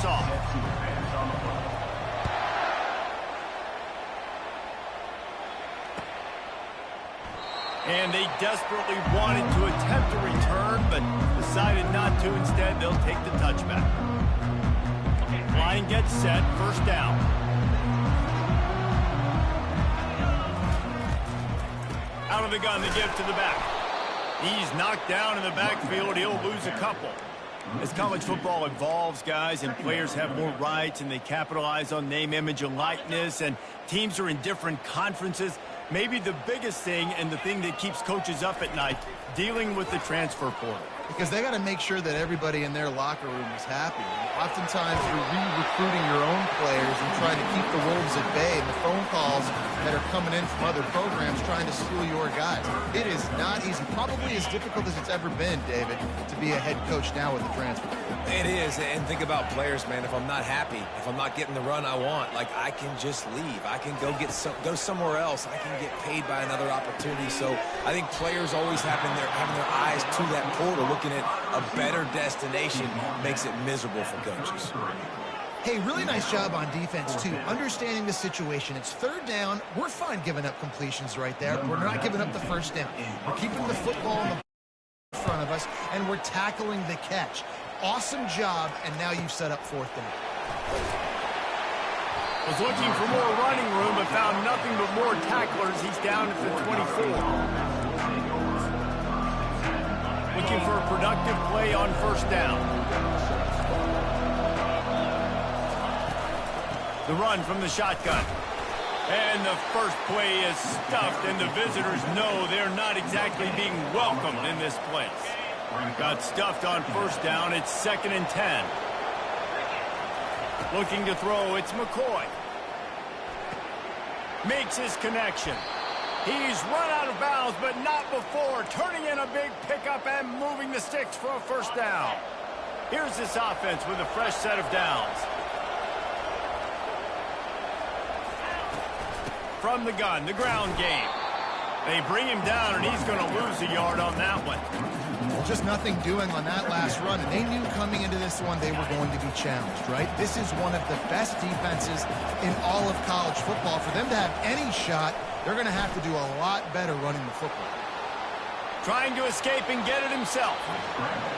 off. And they desperately wanted to attempt a return, but decided not to. Instead, they'll take the touchback. Line gets set, first down. Out of the gun, the give to the back. He's knocked down in the backfield. He'll lose a couple. As college football evolves, guys, and players have more rights, and they capitalize on name, image, and likeness, and teams are in different conferences, maybe the biggest thing and the thing that keeps coaches up at night, dealing with the transfer portal. Because they got to make sure that everybody in their locker room is happy. Oftentimes, you're re-recruiting your own players and trying to keep the wolves at bay, and the phone calls that are coming in from other programs trying to steal your guys. It is not easy. Probably as difficult as it's ever been, David, to be a head coach now with the transfer. It is, and think about players, man. If I'm not happy, if I'm not getting the run I want, like, I can just leave. I can go somewhere else. I can get paid by another opportunity. So I think players always having their eyes to that portal, looking at a better destination, makes it miserable for coaches. Hey, really nice job on defense, too. Understanding the situation. It's third down. We're fine giving up completions right there. We're not giving up the first down. We're keeping the football in the front of us, and we're tackling the catch. Awesome job, and now you've set up fourth down. Was looking for more running room, but found nothing but more tacklers. He's down at the 24. Looking for a productive play on first down. The run from the shotgun. And the first play is stuffed, and the visitors know they're not exactly being welcomed in this place. Got stuffed on first down. It's 2nd and 10. Looking to throw. It's McCoy. Makes his connection. He's run out of bounds, but not before. Turning in a big pickup and moving the sticks for a first down. Here's this offense with a fresh set of downs. From the gun, the ground game. They bring him down, and he's going to lose a yard on that one. Just nothing doing on that last run, and they knew coming into this one they were going to be challenged, right? This is one of the best defenses in all of college football. For them to have any shot, they're going to have to do a lot better running the football. Trying to escape and get it himself.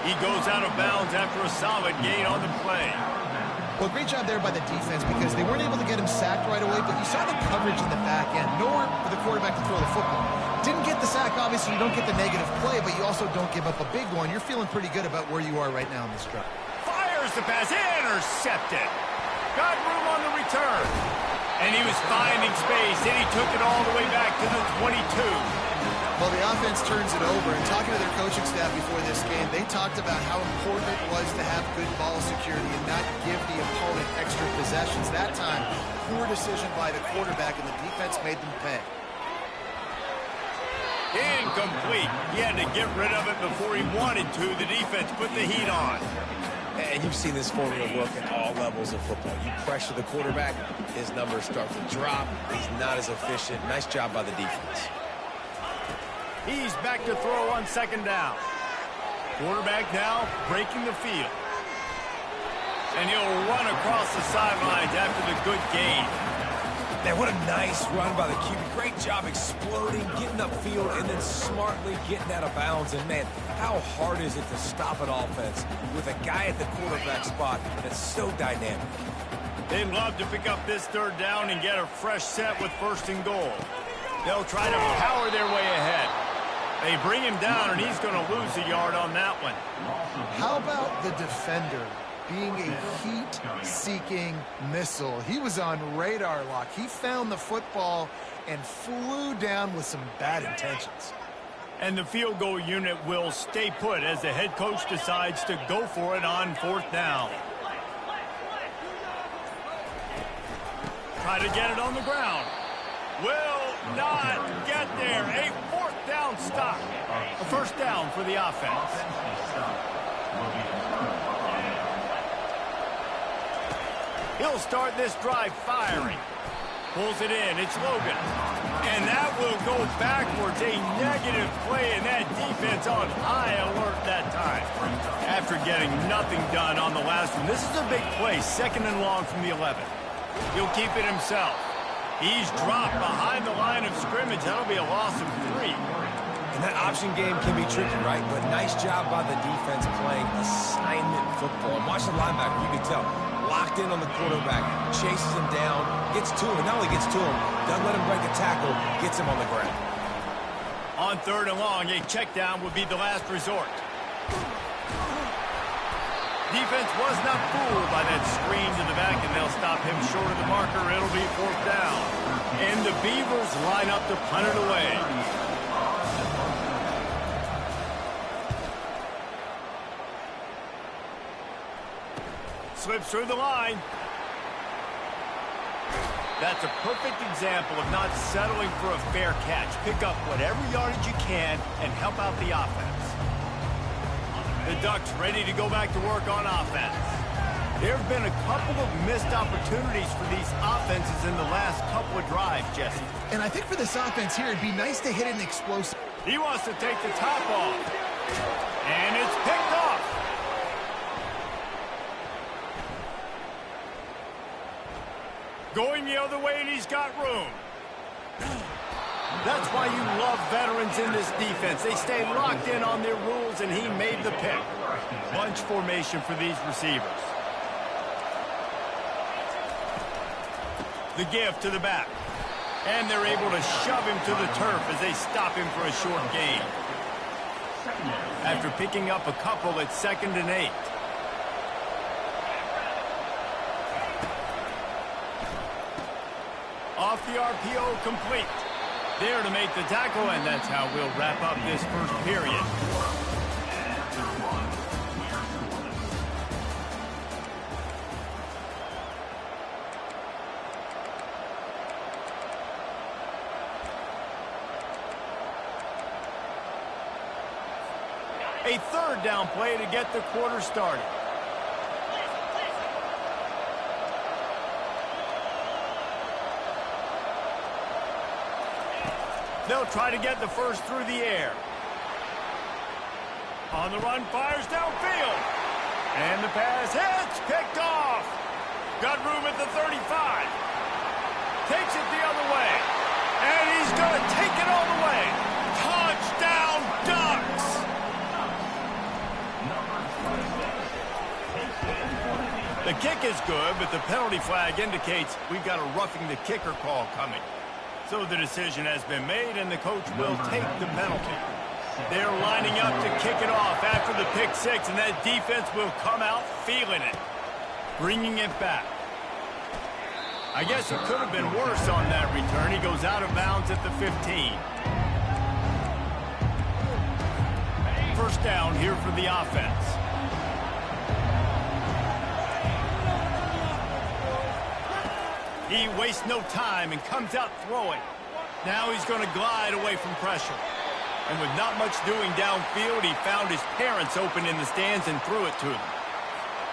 He goes out of bounds after a solid gain on the play. Well, great job there by the defense because they weren't able to get him sacked right away, but you saw the coverage in the back end. Nowhere for the quarterback to throw the football. Didn't get the sack, obviously. You don't get the negative play, but you also don't give up a big one. You're feeling pretty good about where you are right now in this drive. Fires the pass. Intercepted. Got room on the return. And he was finding space, and he took it all the way back to the 22. Well, the offense turns it over, and talking to their coaching staff before this game, they talked about how important it was to have good ball security and not give the opponent extra possessions. That time, poor decision by the quarterback, and the defense made them pay. Incomplete. He had to get rid of it before he wanted to. The defense put the heat on. And you've seen this formula work at all levels of football. You pressure the quarterback, his numbers start to drop. He's not as efficient. Nice job by the defense. He's back to throw on second down. Quarterback now breaking the field. And he'll run across the sidelines after the good gain. Man, what a nice run by the QB. Great job exploding, getting upfield, and then smartly getting out of bounds. And, man, how hard is it to stop an offense with a guy at the quarterback spot that's so dynamic? They'd love to pick up this third down and get a fresh set with first and goal. They'll try to power their way ahead. They bring him down, and he's going to lose a yard on that one. How about the defender being a heat-seeking missile? He was on radar lock. He found the football and flew down with some bad intentions. And the field goal unit will stay put as the head coach decides to go for it on fourth down. Try to get it on the ground. Will not get there. A fourth down stop. A first down for the offense. He'll start this drive firing. Pulls it in. It's Logan. And that will go backwards. A negative play, and that defense on high alert that time. After getting nothing done on the last one, this is a big play. 2nd and long from the 11. He'll keep it himself. He's dropped behind the line of scrimmage. That'll be a loss of 3. And that option game can be tricky, right? But nice job by the defense playing assignment football. And watch the linebacker. You can tell. Locked in on the quarterback. Chases him down. Gets to him. And not only gets to him, doesn't let him break a tackle. Gets him on the ground. On 3rd and long, a check down would be the last resort. Defense was not fooled by that screen to the back, and they'll stop him short of the marker. It'll be 4th down. And the Beavers line up to punt it away. Slips through the line. That's a perfect example of not settling for a fair catch. Pick up whatever yardage you can and help out the offense. The Ducks ready to go back to work on offense. There have been a couple of missed opportunities for these offenses in the last couple of drives, Jesse. And I think for this offense here, it'd be nice to hit an explosive. He wants to take the top off. And it's picked off. Going the other way, and he's got room. That's why you love veterans in this defense. They stay locked in on their rules, and he made the pick. Bunch formation for these receivers. The give to the back. And they're able to shove him to the turf as they stop him for a short gain. After picking up a couple, it's 2nd and 8. Off the RPO, complete. There to make the tackle, and that's how we'll wrap up this first period. A 3rd down play to get the quarter started. They'll try to get the first through the air. On the run, fires downfield. And the pass hits, picked off. Got room at the 35. Takes it the other way. And he's going to take it all the way. Touchdown, Ducks! The kick is good, but the penalty flag indicates we've got a roughing the kicker call coming. So the decision has been made, and the coach will take the penalty. They're lining up to kick it off after the pick 6, and that defense will come out feeling it. Bringing it back. I guess it could have been worse on that return. He goes out of bounds at the 15. First down here for the offense. He wastes no time and comes out throwing. Now he's going to glide away from pressure. And with not much doing downfield, he found his parents open in the stands and threw it to them.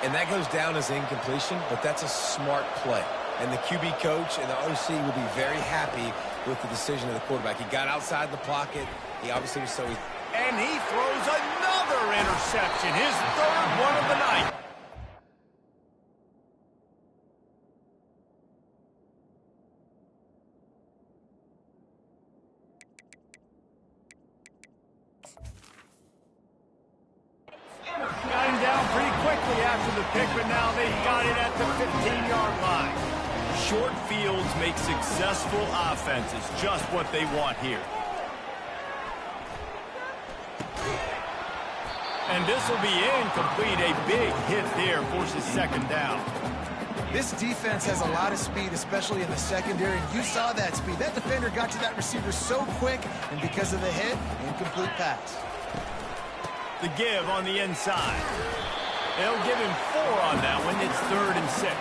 And that goes down as incompletion, but that's a smart play. And the QB coach and the OC will be very happy with the decision of the quarterback. He got outside the pocket. He obviously was so easy. And he throws another interception, his 3rd one of the night. Got him down pretty quickly after the pick, but now they've got it at the 15-yard line. Short fields make successful offenses just what they want here. And this will be incomplete. A big hit there forces 2nd down. This defense has a lot of speed, especially in the secondary. And you saw that speed. That defender got to that receiver so quick, and because of the hit, incomplete pass. The give on the inside. They'll give him 4 on that one. It's 3rd and 6.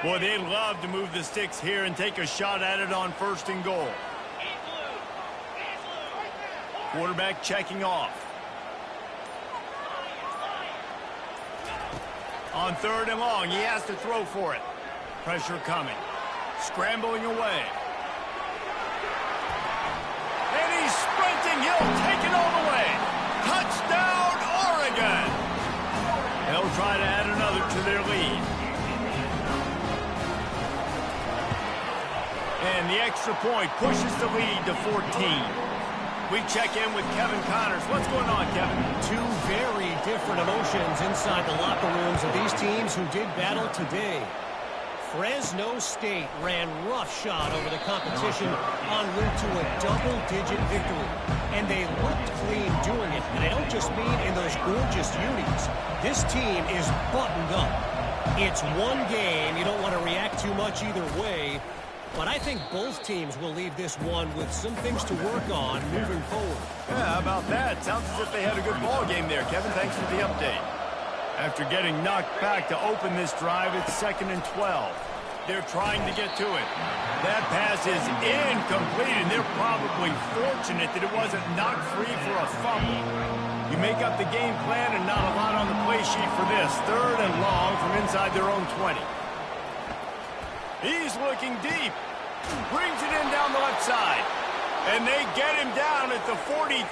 Boy, they'd love to move the sticks here and take a shot at it on 1st and goal. Quarterback checking off. On 3rd and long, he has to throw for it. Pressure coming. Scrambling away. And he's sprinting. He'll take it all the way. Touchdown, Oregon. They'll try to add another to their lead. And the extra point pushes the lead to 14. We check in with Kevin Connors. What's going on, Kevin? Two very different emotions inside the locker rooms of these teams who did battle today. Fresno State ran roughshod over the competition en route to a double-digit victory. And they looked clean doing it. And I don't just mean in those gorgeous unis. This team is buttoned up. It's one game. You don't want to react too much either way. But I think both teams will leave this one with some things to work on moving forward. Yeah, how about that? Sounds as if they had a good ball game there, Kevin. Thanks for the update. After getting knocked back to open this drive, it's 2nd and 12. They're trying to get to it. That pass is incomplete, and they're probably fortunate that it wasn't knocked free for a fumble. You make up the game plan and not a lot on the play sheet for this. 3rd and long from inside their own 20. He's looking deep. Brings it in down the left side. And they get him down at the 43,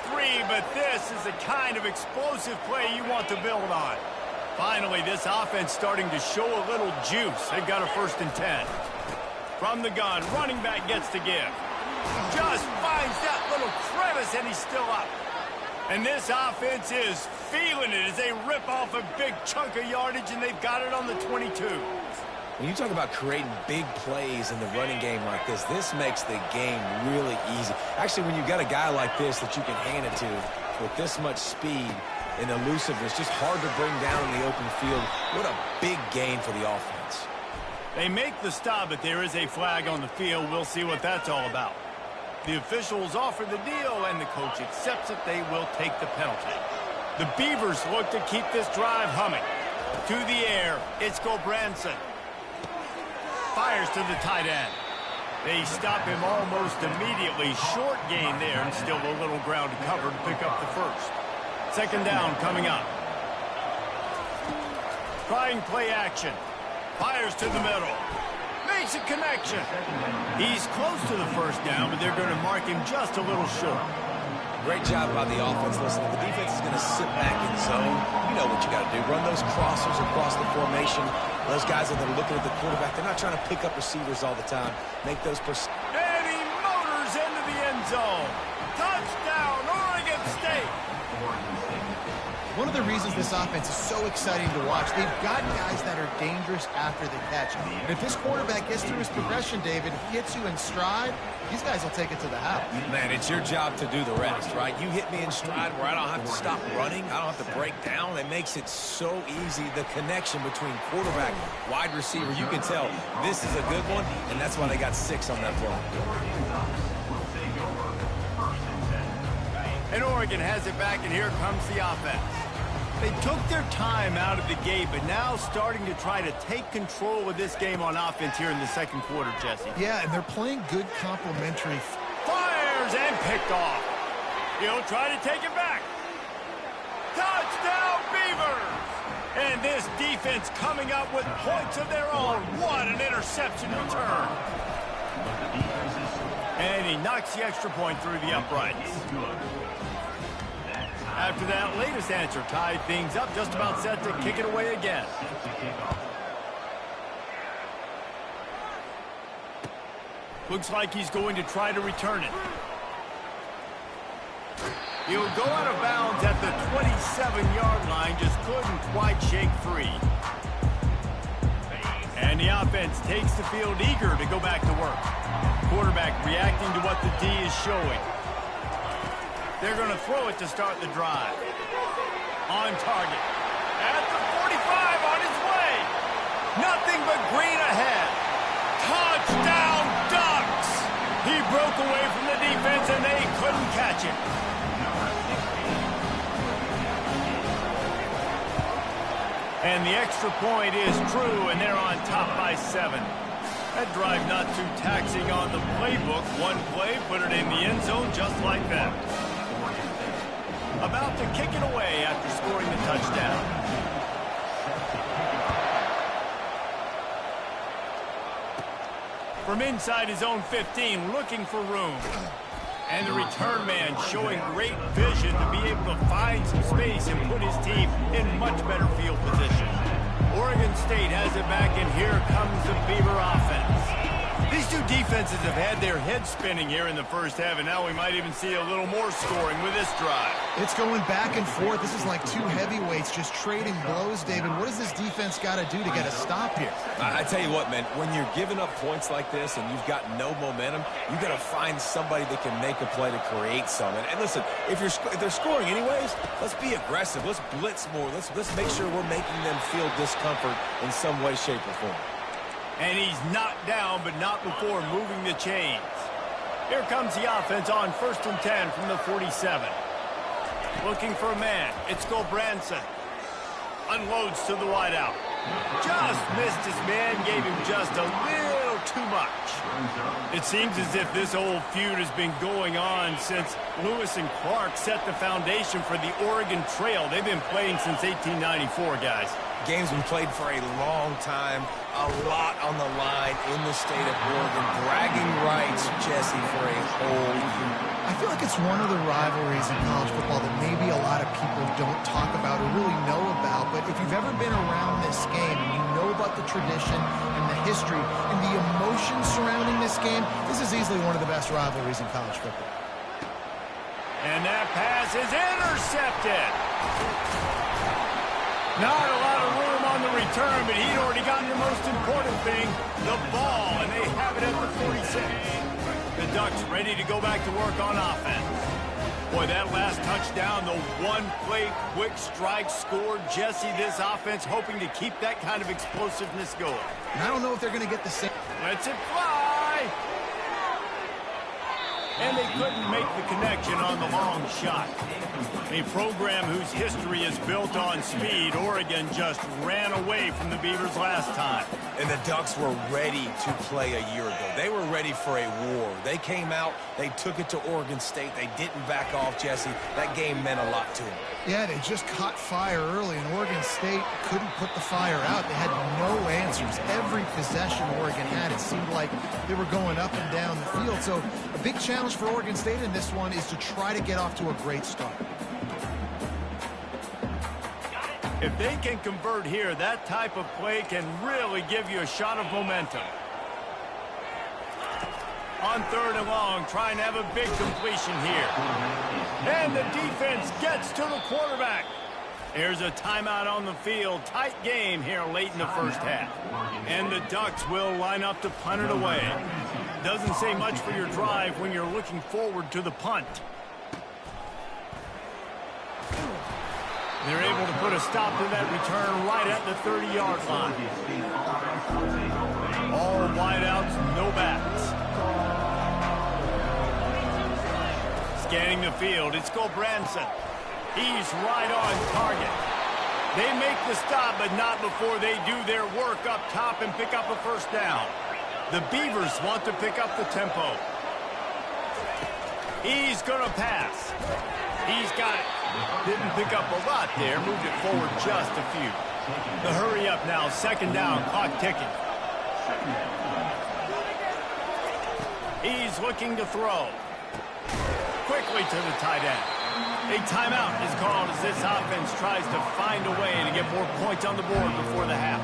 but this is the kind of explosive play you want to build on. Finally, this offense starting to show a little juice. They've got a 1st and 10. From the gun, running back gets to give. Just finds that little crevice, and he's still up. And this offense is feeling it as they rip off a big chunk of yardage, and they've got it on the 22. When you talk about creating big plays in the running game like this makes the game really easy. Actually, when you've got a guy like this that you can hand it to with this much speed and elusiveness, just hard to bring down in the open field. What a big gain for the offense. They make the stop, but there is a flag on the field. We'll see what that's all about. The officials offer the deal, and the coach accepts it. They will take the penalty. The Beavers look to keep this drive humming. To the air, it's Gobranson. Fires to the tight end. They stop him almost immediately. Short gain there, and still a little ground to cover to pick up the 1st. 2nd down coming up. Trying play action. Fires to the middle. Makes a connection. He's close to the 1st down, but they're going to mark him just a little short. Great job by the offense. Listen, if the defense is going to sit back in zone, you know what you got to do. Run those crossers across the formation. Those guys that are looking at the quarterback, they're not trying to pick up receivers all the time. Make those... And he motors into the end zone. Touchdown, Oregon State. One of the reasons this offense is so exciting to watch, they've got guys that are dangerous after the catch. And if this quarterback gets through his progression, David, hits you in stride, these guys will take it to the house. Man, it's your job to do the rest, right? You hit me in stride where I don't have to stop running. I don't have to break down. It makes it so easy. The connection between quarterback, wide receiver, you can tell this is a good one, and that's why they got 6 on that play. And Oregon has it back, and here comes the offense. They took their time out of the gate, but now starting to try to take control of this game on offense here in the 2nd quarter, Jesse. Yeah, and they're playing good complementary. Fires and picked off. He'll try to take it back. Touchdown, Beavers! And this defense coming up with points of their own. What an interception return. And he knocks the extra point through the uprights. After that latest answer tied things up, just about set to kick it away again. Looks like he's going to try to return it. He'll go out of bounds at the 27-yard line, just couldn't quite shake free. And the offense takes the field eager to go back to work. Quarterback reacting to what the D is showing. They're going to throw it to start the drive. On target. At the 45, on his way. Nothing but green ahead. Touchdown, Ducks! He broke away from the defense, and they couldn't catch him. And the extra point is true, and they're on top by 7. That drive not too taxing on the playbook. One play, put it in the end zone just like that. about to kick it away after scoring the touchdown. From inside his own 15, looking for room. And the return man showing great vision to be able to find some space and put his team in much better field position. Oregon State has it back, and here comes the Beaver offense. These two defenses have had their heads spinning here in the first half, and now we might even see a little more scoring with this drive. It's going back and forth. This is like two heavyweights just trading blows, David. What does this defense got to do to get a stop here? I tell you what, man, when you're giving up points like this and you've got no momentum, you got to find somebody that can make a play to create some. And listen, if they're scoring anyways, let's be aggressive. Let's blitz more. Let's make sure we're making them feel discomfort in some way, shape, or form. And he's knocked down, but not before moving the chains. Here comes the offense on 1st and 10 from the 47. Looking for a man. It's Branson. Unloads to the wideout. Just missed his man, gave him just a little too much. It seems as if this old feud has been going on since Lewis and Clark set the foundation for the Oregon Trail. They've been playing since 1894, guys. Game's been played for a long time, a lot on the line in the state of Oregon. Bragging rights, Jesse, for a whole year. I feel like it's one of the rivalries in college football that maybe a lot of people don't talk about or really know about. But if you've ever been around this game and you know about the tradition and the history and the emotion surrounding this game, this is easily one of the best rivalries in college football. And that pass is intercepted. Not a lot of room on the return, but he'd already gotten the most important thing, the ball, and they have it at the 46. The Ducks ready to go back to work on offense. Boy, that last touchdown, the one-play quick strike scored. Jesse, this offense hoping to keep that kind of explosiveness going. And I don't know if they're going to get the same. Lets it fly. And they couldn't make the connection on the long shot. A program whose history is built on speed. Oregon just ran away from the Beavers last time. And the Ducks were ready to play a year ago. They were ready for a war. They came out, they took it to Oregon State. They didn't back off, Jesse. That game meant a lot to them. Yeah, they just caught fire early, and Oregon State couldn't put the fire out. They had no answers. Every possession Oregon had, it seemed like they were going up and down the field. So a big challenge for Oregon State in this one is to try to get off to a great start. If they can convert here, that type of play can really give you a shot of momentum. On 3rd and long, trying to have a big completion here. And the defense gets to the quarterback. There's a timeout on the field. Tight game here late in the first half. And the Ducks will line up to punt it away. Doesn't say much for your drive when you're looking forward to the punt. They're able to put a stop to that return right at the 30-yard line. All wideouts, no backs. Scanning the field, it's Branson. He's right on target. They make the stop, but not before they do their work up top and pick up a first down. The Beavers want to pick up the tempo. He's going to pass. He's got it. Didn't pick up a lot there. Moved it forward just a few. The hurry up now. 2nd down. Clock ticking. He's looking to throw. Quickly to the tight end. A timeout is called as this offense tries to find a way to get more points on the board before the half.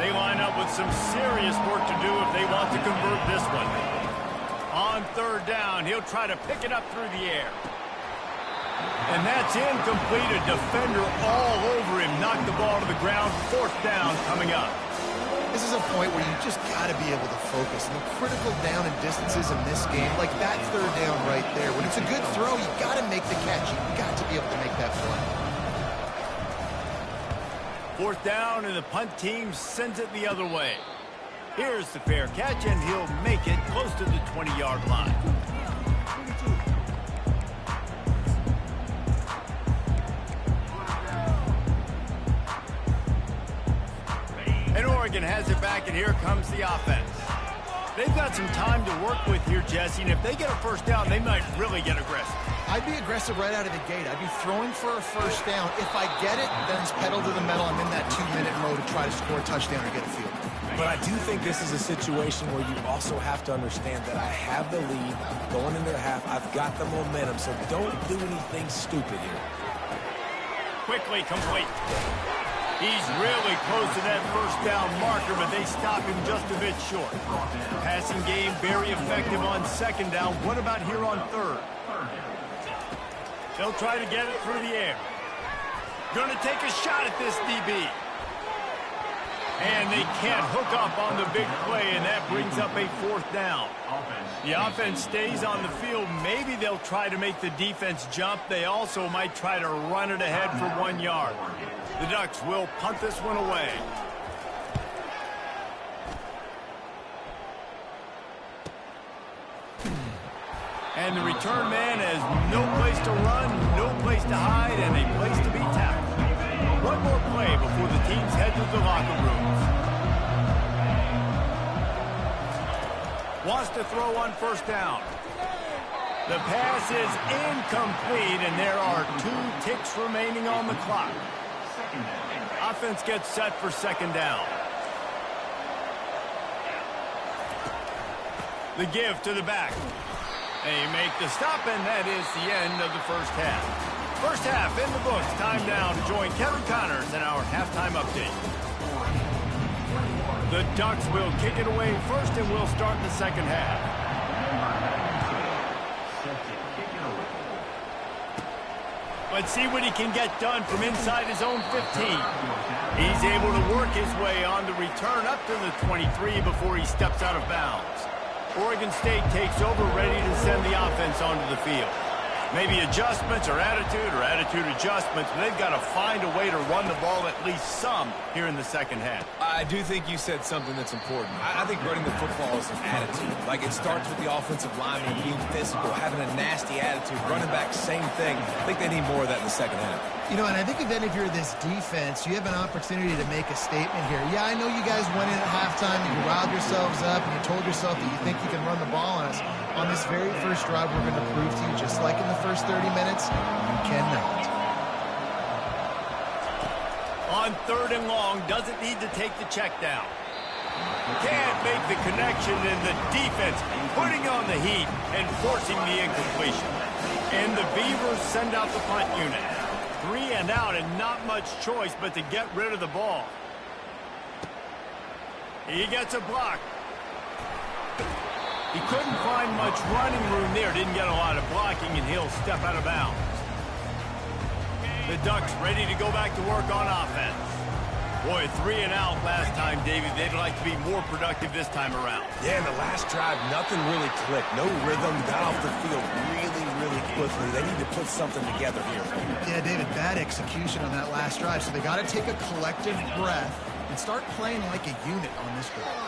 They line up with some serious work to do if they want to convert this one. On 3rd down, he'll try to pick it up through the air. And that's incomplete. A defender all over him. Knocked the ball to the ground. 4th down coming up. This is a point where you just got to be able to focus. And the critical down and distances in this game, like that 3rd down right there. When it's a good throw, you got to make the catch. You got to be able to make that play. 4th down, and the punt team sends it the other way. Here's the fair catch, and he'll make it close to the 20-yard line. And Oregon has it back, and here comes the offense. They've got some time to work with here, Jesse, and if they get a first down, they might really get aggressive. I'd be aggressive right out of the gate. I'd be throwing for a first down. If I get it, then it's pedal to the metal. I'm in that 2-minute mode to try to score a touchdown or get a field. But I do think this is a situation where you also have to understand that I have the lead going into the half. I've got the momentum, so don't do anything stupid here. Quickly complete. He's really close to that first down marker, but they stop him just a bit short. Passing game very effective on second down. What about here on third? They'll try to get it through the air. Going to take a shot at this DB. And they can't hook up on the big play, and that brings up a fourth down. The offense stays on the field. Maybe they'll try to make the defense jump. They also might try to run it ahead for 1 yard. The Ducks will punt this one away. And the return man has no place to run, no place to hide, and a place to be tackled. One more play before the teams head to the locker rooms. Wants to throw on first down. The pass is incomplete, and there are 2 ticks remaining on the clock. Offense gets set for second down. The give to the back. They make the stop, and that is the end of the first half. First half in the books. Time now to join Kevin Connors in our halftime update. The Ducks will kick it away first, and we'll start the second half. Let's see what he can get done from inside his own 15. He's able to work his way on the return up to the 23 before he steps out of bounds. Oregon State takes over, ready to send the offense onto the field. Maybe adjustments or attitude adjustments, but they've got to find a way to run the ball at least some here in the second half. I do think you said something that's important. I think running the football is an attitude. Like, it starts with the offensive lineman being physical, having a nasty attitude. Running back, same thing. I think they need more of that in the second half. You know, and I think then if you're this defense, you have an opportunity to make a statement here. Yeah, I know you guys went in at halftime and you riled yourselves up and you told yourself that you think you can run the ball on us. On this very first drive, we're going to prove to you, just like in the first 30 minutes, you cannot. On third and long, doesn't need to take the check down. Can't make the connection, and the defense putting on the heat and forcing the incompletion. And the Beavers send out the punt unit. 3 and out, and not much choice but to get rid of the ball. He gets a block. He couldn't find much running room there. Didn't get a lot of blocking, and he'll step out of bounds. The Ducks ready to go back to work on offense. Boy, 3 and out last time, David. They'd like to be more productive this time around. Yeah, in the last drive, nothing really clicked. No rhythm, got off the field really quickly. They need to put something together here. Yeah, David, bad execution on that last drive, so they got to take a collective breath and start playing like a unit on this drive.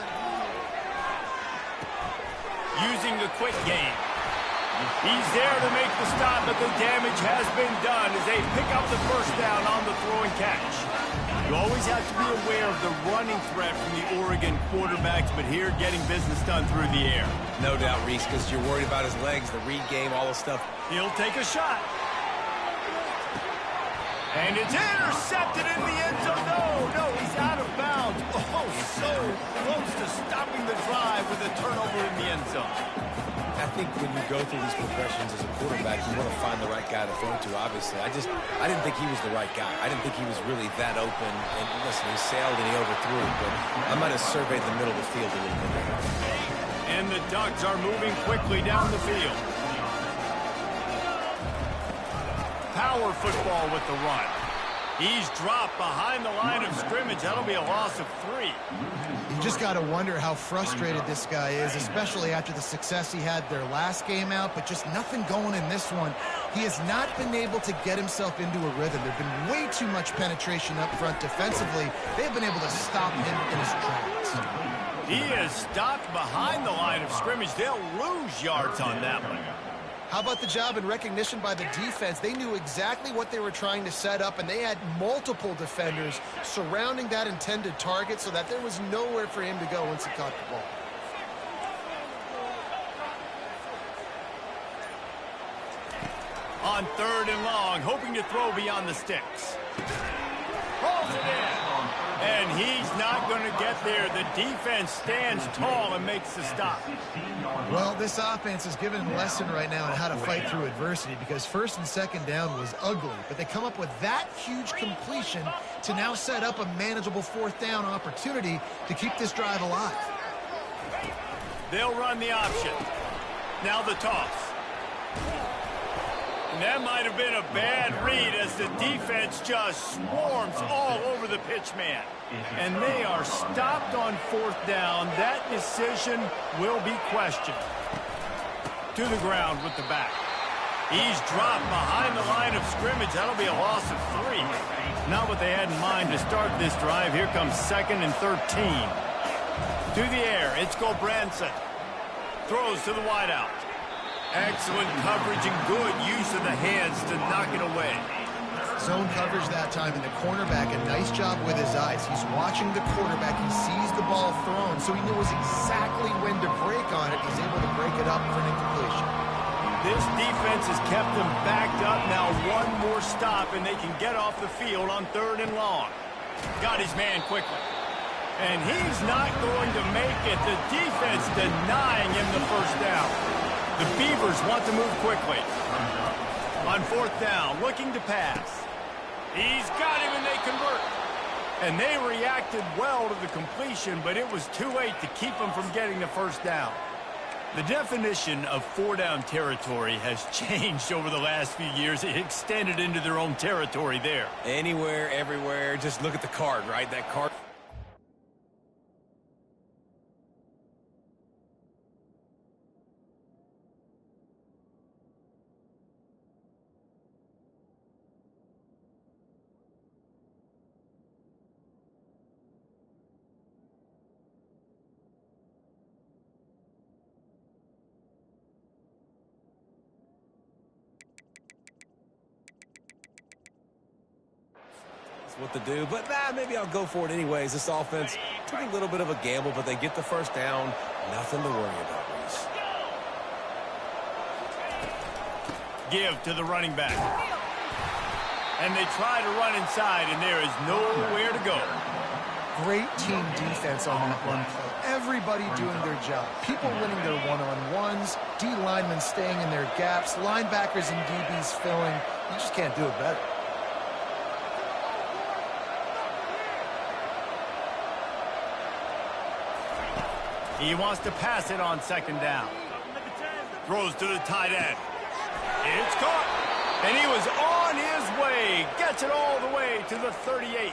Using the quick game. He's there to make the stop, but the damage has been done as they pick up the first down on the throw and catch. You always have to be aware of the running threat from the Oregon quarterbacks, but here getting business done through the air. No doubt, Reese, because you're worried about his legs, the read game, all the stuff. He'll take a shot. And it's intercepted in the end zone. No, he's out of bounds. Oh, so close to stopping the drive with a turnover in the end zone. I think when you go through these progressions as a quarterback, you want to find the right guy to throw to, obviously. I didn't think he was the right guy. I didn't think he was really that open. And listen, he sailed and he overthrew it, but I might have surveyed the middle of the field a little bit there. And the Ducks are moving quickly down the field. Power football with the run. He's dropped behind the line of scrimmage. That'll be a loss of 3. You just got to wonder how frustrated this guy is, especially after the success he had their last game out, but just nothing going in this one. He has not been able to get himself into a rhythm. There's been way too much penetration up front defensively. They've been able to stop him in his tracks. He is stopped behind the line of scrimmage. They'll lose yards on that one. How about the job and recognition by the defense? They knew exactly what they were trying to set up, and they had multiple defenders surrounding that intended target so that there was nowhere for him to go once he caught the ball. On 3rd and long, hoping to throw beyond the sticks. Pulls it in. And he's not going to get there. The defense stands tall and makes the stop. Well, this offense is giving a lesson right now on how to fight through adversity, because 1st and 2nd down was ugly, but they come up with that huge completion to now set up a manageable 4th down opportunity to keep this drive alive. They'll run the option. Now the toss. And that might have been a bad read as the defense just swarms all over the pitch man. And they are stopped on 4th down. That decision will be questioned. To the ground with the back. He's dropped behind the line of scrimmage. That'll be a loss of 3. Not what they had in mind to start this drive. Here comes 2nd and 13. To the air, it's Gulbranson. Throws to the wideout. Excellent coverage and good use of the hands to knock it away. Zone coverage that time, and the cornerback, a nice job with his eyes. He's watching the quarterback. He sees the ball thrown, so he knows exactly when to break on it. He's able to break it up for an incompletion. This defense has kept them backed up. Now one more stop, and they can get off the field on 3rd and long. Got his man quickly. And he's not going to make it. The defense denying him the 1st down. The Beavers want to move quickly. On 4th down, looking to pass. He's got him, and they convert. And they reacted well to the completion, but it was too late to keep them from getting the 1st down. The definition of 4-down territory has changed over the last few years. It extended into their own territory there. Anywhere, everywhere. Just look at the card, right? That card. What to do, but maybe I'll go for it anyways. This offense took a little bit of a gamble, but they get the 1st down. Nothing to worry about, Reese. Give to the running back. And they try to run inside, and there is nowhere to go. Great team defense on that run play. Everybody doing their job. People winning their one-on-ones, D linemen staying in their gaps, linebackers and DBs filling. You just can't do it better. He wants to pass it on 2nd down. Throws to the tight end. It's caught. And he was on his way. Gets it all the way to the 38.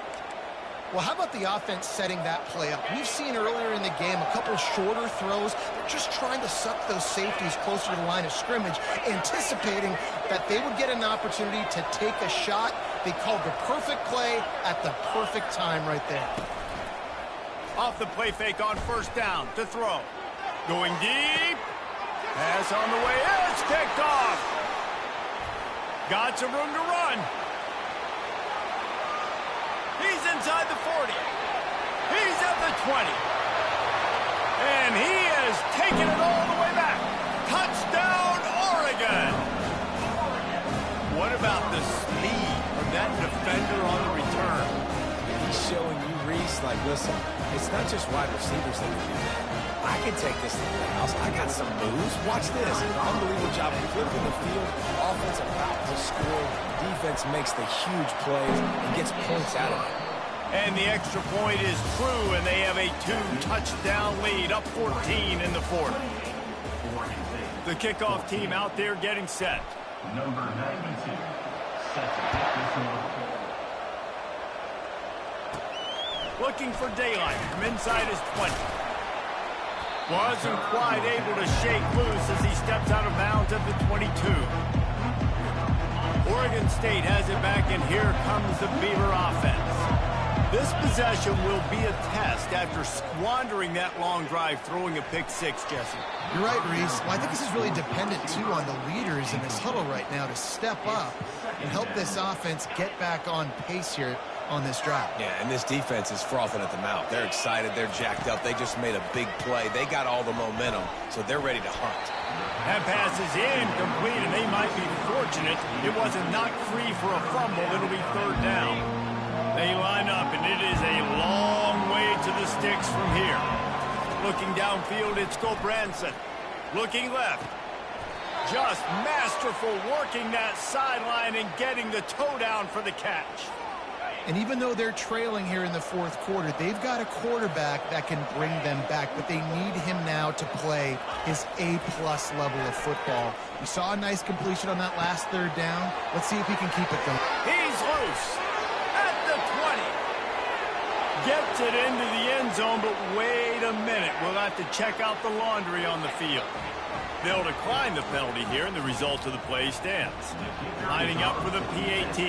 Well, how about the offense setting that play up? We've seen earlier in the game a couple shorter throws. They're just trying to suck those safeties closer to the line of scrimmage, anticipating that they would get an opportunity to take a shot. They called the perfect play at the perfect time right there. Off the play fake on 1st down to throw. Going deep. Pass on the way. It's picked off. Got some room to run. He's inside the 40. He's at the 20. And he has taken it all the way back. Touchdown, Oregon. What about the speed of that defender on the return? He's showing you, Reese, like, listen, it's not just wide receivers that can do that. I can take this to the house. I got some moves. Watch this. Unbelievable job of flipping the field. Offense about to score. Defense makes the huge plays and gets points out of it. And the extra point is true, and they have a 2-touchdown lead, up 14 in the 4th. The kickoff team out there getting set. Number 92, set to kick this one. Looking for daylight from inside his 20. Wasn't quite able to shake loose as he steps out of bounds at the 22. Oregon State has it back, and here comes the Beaver offense. This possession will be a test after squandering that long drive, throwing a pick 6, Jesse. You're right, Reese. Well, I think this is really dependent, too, on the leaders in this huddle right now to step up and help this offense get back on pace here. on this drive. Yeah, and this defense is frothing at the mouth. They're excited. They're jacked up. They just made a big play. They got all the momentum, so they're ready to hunt. That pass is incomplete, and they might be fortunate it wasn't knocked free for a fumble. It'll be third down. They line up, and it is a long way to the sticks from here. Looking downfield, it's Gobranson. Looking left. Just masterful working that sideline and getting the toe down for the catch. And even though they're trailing here in the fourth quarter, they've got a quarterback that can bring them back, but they need him now to play his A-plus level of football. We saw a nice completion on that last third down. Let's see if he can keep it going. He's loose at the 20. Gets it into the end zone, but wait a minute. We'll have to check out the laundry on the field. They'll decline the penalty here, and the result of the play stands. Lining up for the PAT.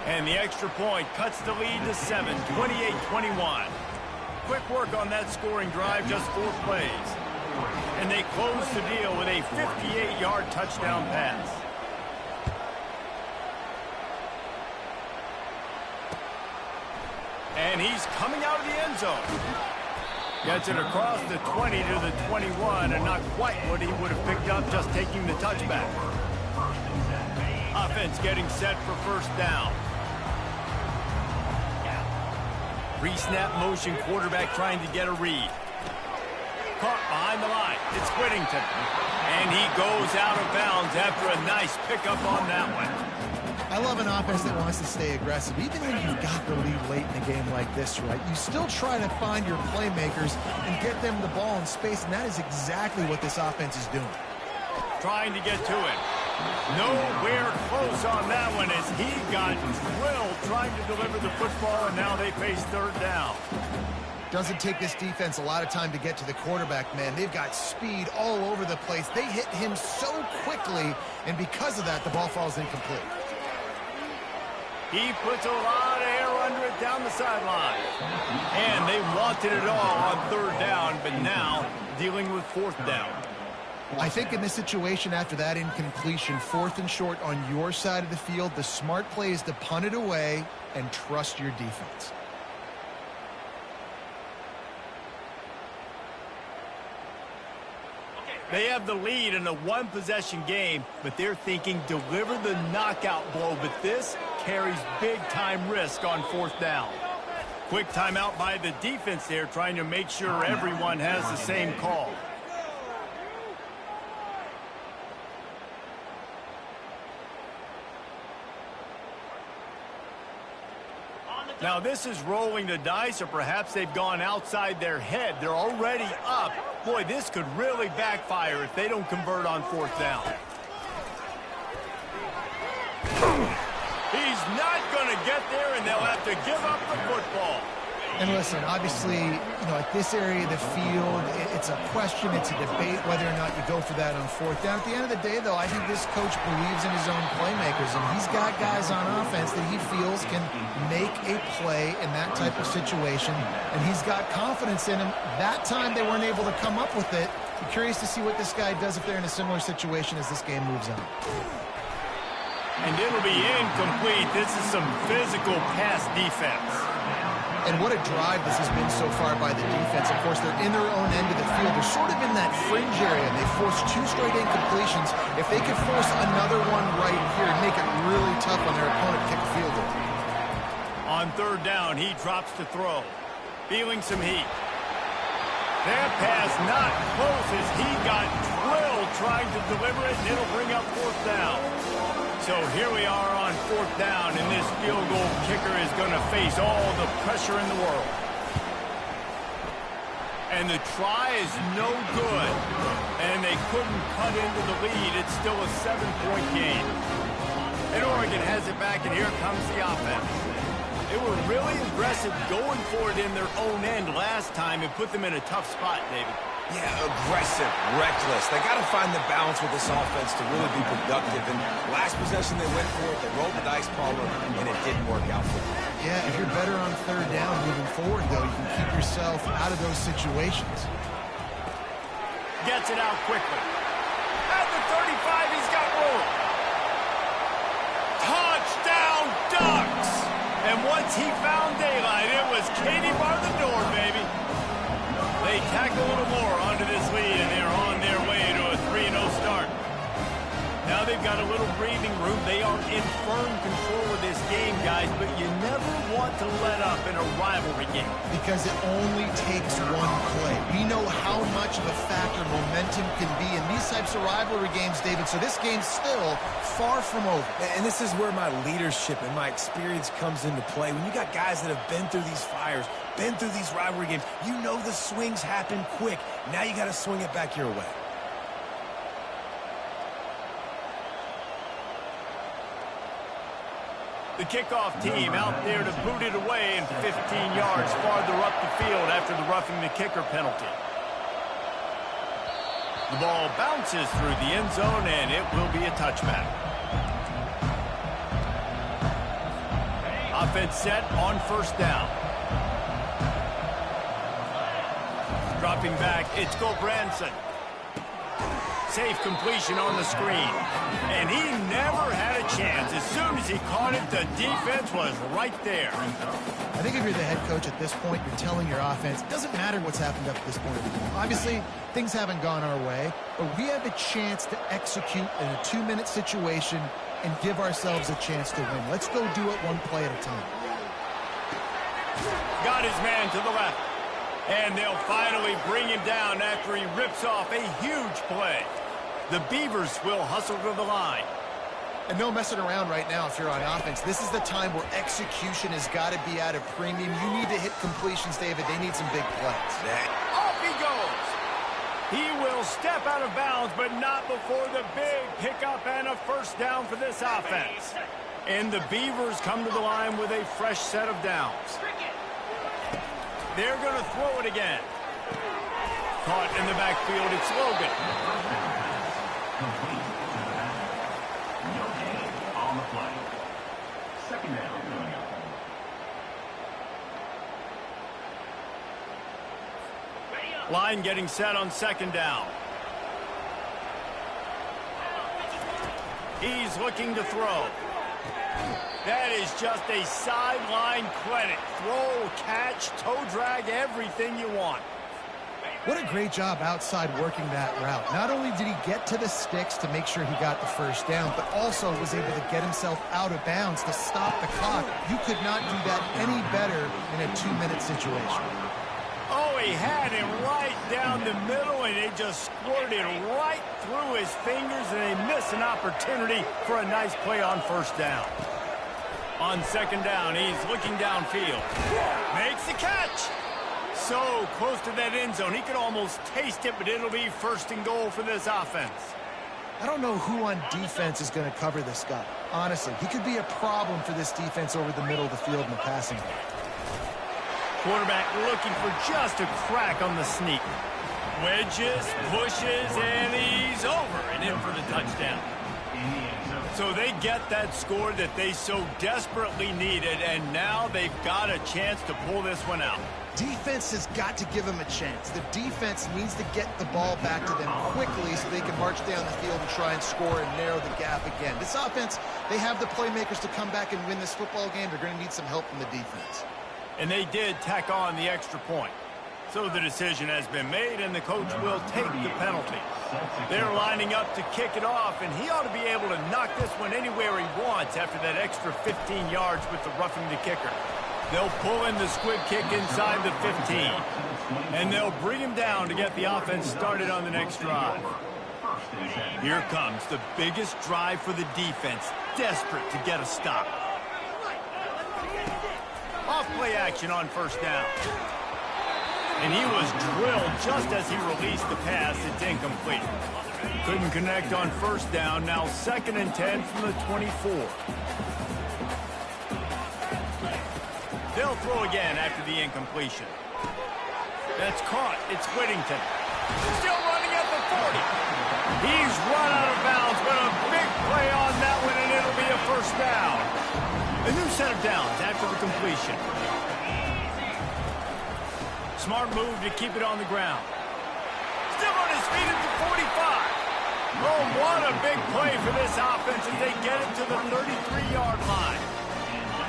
And the extra point cuts the lead to 7, 28-21. Quick work on that scoring drive, just 4 plays. And they close the deal with a 58-yard touchdown pass. And he's coming out of the end zone. Gets it across the 20 to the 21, and not quite what he would have picked up just taking the touchback. Offense getting set for first down. Pre-snap motion, quarterback trying to get a read. Caught behind the line. It's Whittington. And he goes out of bounds after a nice pickup on that one. I love an offense that wants to stay aggressive. Even when you've got the lead late in a game like this, right, you still try to find your playmakers and get them the ball in space, and that is exactly what this offense is doing. Trying to get to it. Nowhere close on that one as he got drilled trying to deliver the football, and now they face third down. Doesn't take this defense a lot of time to get to the quarterback, man. They've got speed all over the place. They hit him so quickly, and because of that, the ball falls incomplete. He puts a lot of air under it down the sideline. And they wanted it all on third down, but now dealing with fourth down. I think in this situation after that incompletion, 4th and short on your side of the field, the smart play is to punt it away and trust your defense. They have the lead in a one-possession game, but they're thinking deliver the knockout blow, but this carries big-time risk on fourth down. Quick timeout by the defense there, trying to make sure everyone has the same call. Now this is rolling the dice, or perhaps they've gone outside their head. They're already up. Boy, this could really backfire if they don't convert on fourth down. He's not going to get there, and they'll have to give up the football. And listen, obviously, at this area of the field, it's a question, it's a debate whether or not you go for that on fourth down. At the end of the day, though, I think this coach believes in his own playmakers, and he's got guys on offense that he feels can make a play in that type of situation, and he's got confidence in him. That time they weren't able to come up with it. I'm curious to see what this guy does if they're in a similar situation as this game moves on. And it'll be incomplete. This is some physical pass defense. And what a drive this has been so far by the defense. Of course, they're in their own end of the field. They're sort of in that fringe area. They forced 2 straight incompletions. If they could force another one right here and make it really tough on their opponent to kick a field goal. On third down, he drops to throw. Feeling some heat. That pass not close as he got drilled trying to deliver it, and it'll bring up fourth down. So here we are on fourth down, and this field goal kicker is going to face all the pressure in the world. And the try is no good, and they couldn't cut into the lead. It's still a 7-point game. And Oregon has it back, and here comes the offense. They were really aggressive going for it in their own end last time and put them in a tough spot, David. Yeah, aggressive, reckless. They got to find the balance with this offense to really be productive. And last possession they went for it, they rolled the dice, Palmer, and it didn't work out for them. Yeah, if you're better on third down moving forward, though, you can keep yourself out of those situations. Gets it out quickly. At the 35, he's got room. And once he found daylight, it was Katie bar the door, baby. They tack a little more onto this lead, and they're on their way to a 3-0 start. Now they've got a little breathing room. They are in firm control of this game, guys, but you never want to let up in a rivalry game. Because it only takes one play. We know how much of a factor momentum can be in these types of rivalry games, David, so this game's still far from over. And this is where my leadership and my experience comes into play. When you got guys that have been through these fires, been through these rivalry games, you know the swings happen quick. Now you got to swing it back your way. The kickoff team out there to boot it away and 15 yards farther up the field after the roughing the kicker penalty. The ball bounces through the end zone, and it will be a touchback. Offense set on first down. Dropping back, it's Branson. Safe completion on the screen. And he never had a chance. As soon as he caught it, the defense was right there. I think if you're the head coach at this point, you're telling your offense, it doesn't matter what's happened up to this point. Obviously, things haven't gone our way, but we have a chance to execute in a 2-minute situation and give ourselves a chance to win. Let's go do it one play at a time. Got his man to the left. And they'll finally bring him down after he rips off a huge play. The Beavers will hustle to the line. And no messing around right now if you're on offense. This is the time where execution has got to be at a premium. You need to hit completions, David. They need some big plays. Off he goes. He will step out of bounds, but not before the big pickup and a first down for this offense. And the Beavers come to the line with a fresh set of downs. They're going to throw it again. Caught in the backfield, it's Logan. Complete. No gain on the play. Second down coming up. Line getting set on second down. He's looking to throw. That is just a sideline credit. Throw, catch, toe drag, everything you want. What a great job outside working that route. Not only did he get to the sticks to make sure he got the first down, but also was able to get himself out of bounds to stop the clock. You could not do that any better in a 2-minute situation. Oh, he had it right down the middle, and it just squirted right through his fingers, and they miss an opportunity for a nice play on first down. On second down, he's looking downfield. Makes the catch. So close to that end zone. He could almost taste it, but it'll be first and goal for this offense. I don't know who on defense is going to cover this guy. Honestly, he could be a problem for this defense over the middle of the field in the passing game. Quarterback looking for just a crack on the sneak. Wedges, pushes, and he's over and in for the touchdown. So they get that score that they so desperately needed, and now they've got a chance to pull this one out. Defense has got to give them a chance. The defense needs to get the ball back to them quickly so they can march down the field and try and score and narrow the gap again. This offense, they have the playmakers to come back and win this football game. They're going to need some help from the defense. And they did tack on the extra point. So the decision has been made, and the coach will take the penalty. They're lining up to kick it off, and he ought to be able to knock this one anywhere he wants after that extra 15 yards with the roughing the kicker. They'll pull in the squib kick inside the 15, and they'll bring him down to get the offense started on the next drive. Here comes the biggest drive for the defense, desperate to get a stop. Off play action on first down. And he was drilled just as he released the pass. It's incomplete. Couldn't connect on first down. Now 2nd and 10 from the 24. They'll throw again after the incompletion. That's caught. It's Whittington. Still running at the 40. He's run out of bounds, but a big play on that one, and it'll be a first down. A new set of downs after the completion. Smart move to keep it on the ground. Still on his feet at the 45. Oh, what a big play for this offense as they get it to the 33-yard line.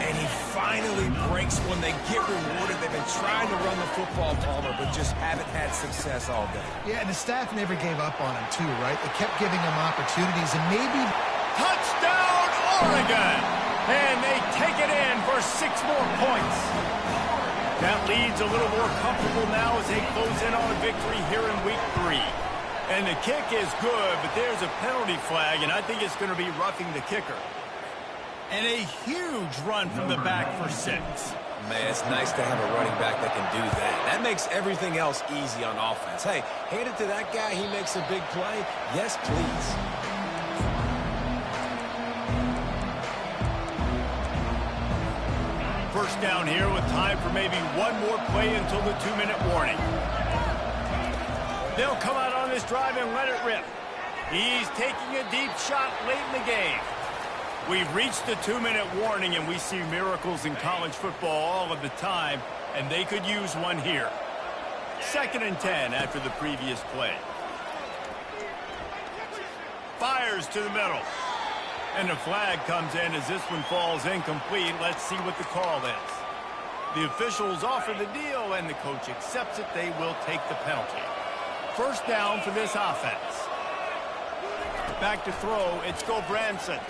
And And he finally breaks one. They get rewarded. They've been trying to run the football, Palmer, but just haven't had success all day. Yeah, and the staff never gave up on him, too, right? They kept giving him opportunities, and maybe... Touchdown, Oregon! And they take it in for 6 more points. That lead's a little more comfortable now as they close in on a victory here in week 3. And the kick is good, but there's a penalty flag, and I think it's going to be roughing the kicker. And a huge run from the back for 6. Man, it's nice to have a running back that can do that. That makes everything else easy on offense. Hey, hand it to that guy. He makes a big play. Yes, please. First down here with time for maybe one more play until the 2-minute warning. They'll come out on this drive and let it rip. He's taking a deep shot late in the game. We've reached the 2-minute warning, and we see miracles in college football all of the time, and they could use one here. 2nd and 10 after the previous play. Fires to the middle. And the flag comes in as this one falls incomplete. Let's see what the call is. The officials offer the deal, and the coach accepts it. They will take the penalty. First down for this offense. Back to throw. It's Gobranson.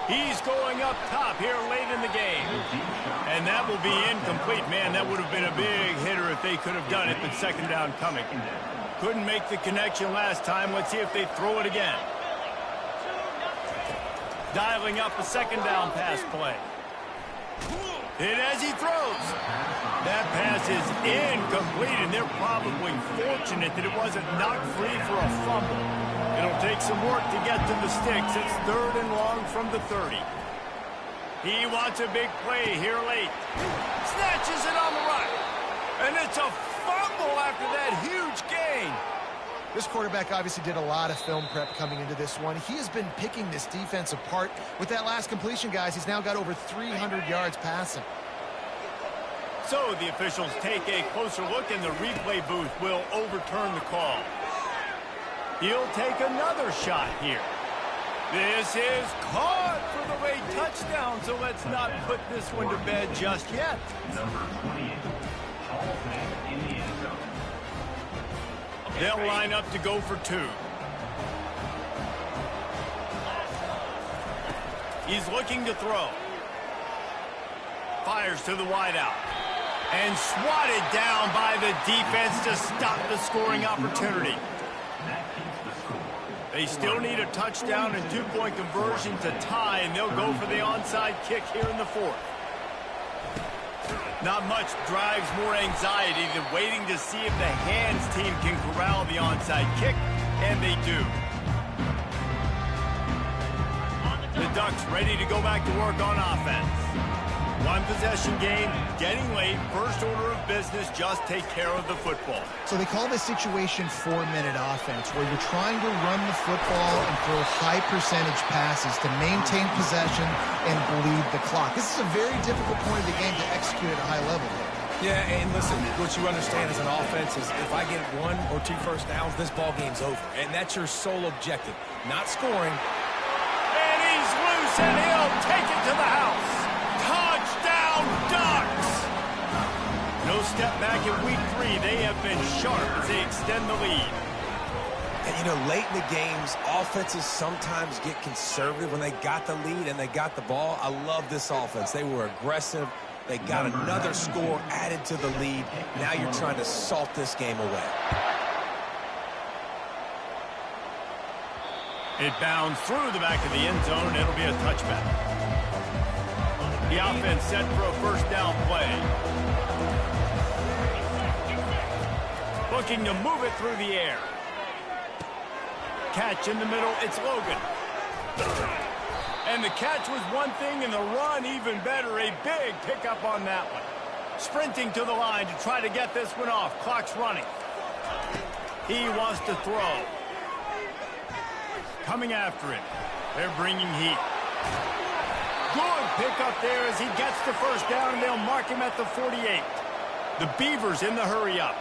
He's going up top here late in the game. And that will be incomplete. Man, that would have been a big hitter if they could have done it, but 2nd down coming. Couldn't make the connection last time. Let's see if they throw it again. Dialing up a 2nd down pass play. And as he throws, that pass is incomplete, and they're probably fortunate that it wasn't knocked free for a fumble. It'll take some work to get to the sticks. It's 3rd and long from the 30. He wants a big play here late. Snatches it on the run. And it's a fumble after that huge gain. This quarterback obviously did a lot of film prep coming into this one. He has been picking this defense apart. With that last completion, guys, he's now got over 300 yards passing. So the officials take a closer look, and the replay booth will overturn the call. He'll take another shot here. This is caught for the late touchdown, so let's not put this one to bed just yet. Number 28, Hall in the end zone. They'll line up to go for 2. He's looking to throw. Fires to the wideout. And swatted down by the defense to stop the scoring opportunity. They still need a touchdown and 2-point conversion to tie, and they'll go for the onside kick here in the 4th. Not much drives more anxiety than waiting to see if the hands team can corral the onside kick, and they do. The Ducks ready to go back to work on offense. 1-possession game, getting late, first order of business, just take care of the football. So they call this situation 4-minute offense, where you're trying to run the football and throw high percentage passes to maintain possession and bleed the clock. This is a very difficult point of the game to execute at a high level. Yeah, and listen, what you understand as an offense is if I get 1 or 2 first downs, this ball game's over. And that's your sole objective, not scoring. And he's loose, and he'll take it to the house. Touchdown, Ducks! No step back in week 3. They have been sharp as they extend the lead. And, you know, late in the games, offenses sometimes get conservative when they got the lead and they got the ball. I love this offense. They were aggressive. They got another score added to the lead. Now you're trying to salt this game away. It bounds through the back of the end zone, and it'll be a touchback. The offense set for a first down play. Looking to move it through the air. Catch in the middle, it's Logan. And the catch was one thing, and the run even better. A big pickup on that one. Sprinting to the line to try to get this one off. Clock's running. He wants to throw. Coming after it. They're bringing heat. Good pickup there as he gets the first down, and they'll mark him at the 48. The Beavers in the hurry up.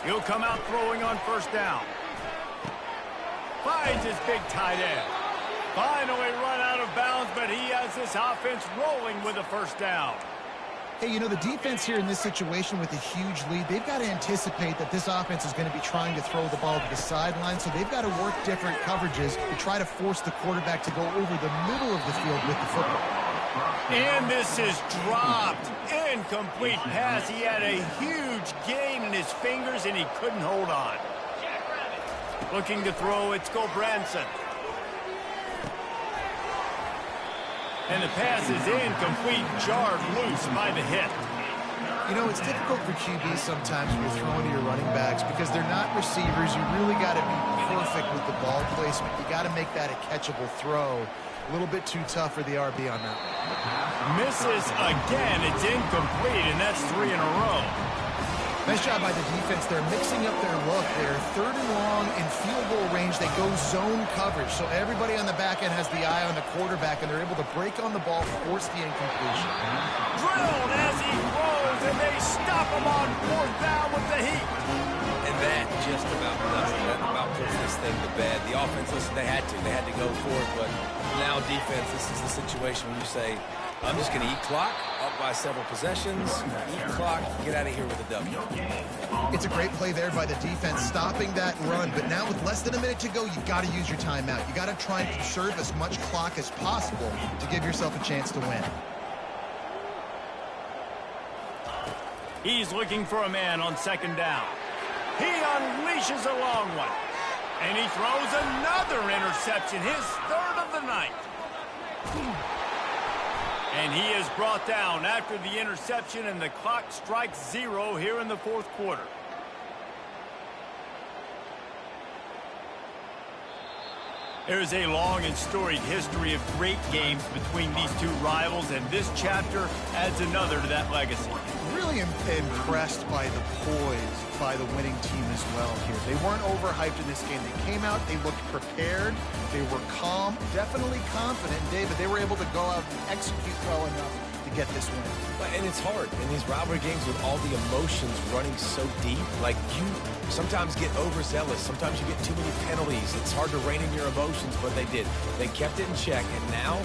He'll come out throwing on first down. finds his big tight end. Finally run out of bounds, but he has this offense rolling with a first down. Hey, you know, the defense here in this situation with a huge lead, they've got to anticipate that this offense is going to be trying to throw the ball to the sideline, so they've got to work different coverages to try to force the quarterback to go over the middle of the field with the football. And this is dropped. Incomplete pass. He had a huge gain in his fingers, and he couldn't hold on. Looking to throw, it's Branson. And the pass is incomplete, jarred loose by the hit. You know, it's difficult for QBs sometimes when you're throwing to your running backs because they're not receivers. You really got to be perfect with the ball placement. You got to make that a catchable throw. A little bit too tough for the RB on that. Misses again. It's incomplete, and that's 3 in a row. Nice job by the defense. They're mixing up their look. They're 3rd and long in field goal range. They go zone coverage. So everybody on the back end has the eye on the quarterback, and they're able to break on the ball, force the incompletion. Drilled as he throws, and they stop him on 4th down with the heat. And that just about does it. That about puts this thing to bed. The offense, listen, they had to go for it, but now defense, this is the situation where you say, I'm just going to eat clock, up by several possessions, eat clock, get out of here with a W. It's a great play there by the defense, stopping that run. But now with less than a minute to go, you've got to use your timeout. You got to try and conserve as much clock as possible to give yourself a chance to win. He's looking for a man on 2nd down. He unleashes a long one. And he throws another interception, his 3rd of the night. And he is brought down after the interception, and the clock strikes 0 here in the 4th quarter. There's a long and storied history of great games between these two rivals, and this chapter adds another to that legacy. Really impressed by the poise by the winning team as well here. They weren't overhyped in this game. They came out, they looked prepared, they were calm, definitely confident. And David, they were able to go out and execute well enough to get this win. And it's hard in these rivalry games with all the emotions running so deep. Like, you sometimes get overzealous. Sometimes you get too many penalties. It's hard to rein in your emotions, but they did. They kept it in check, and now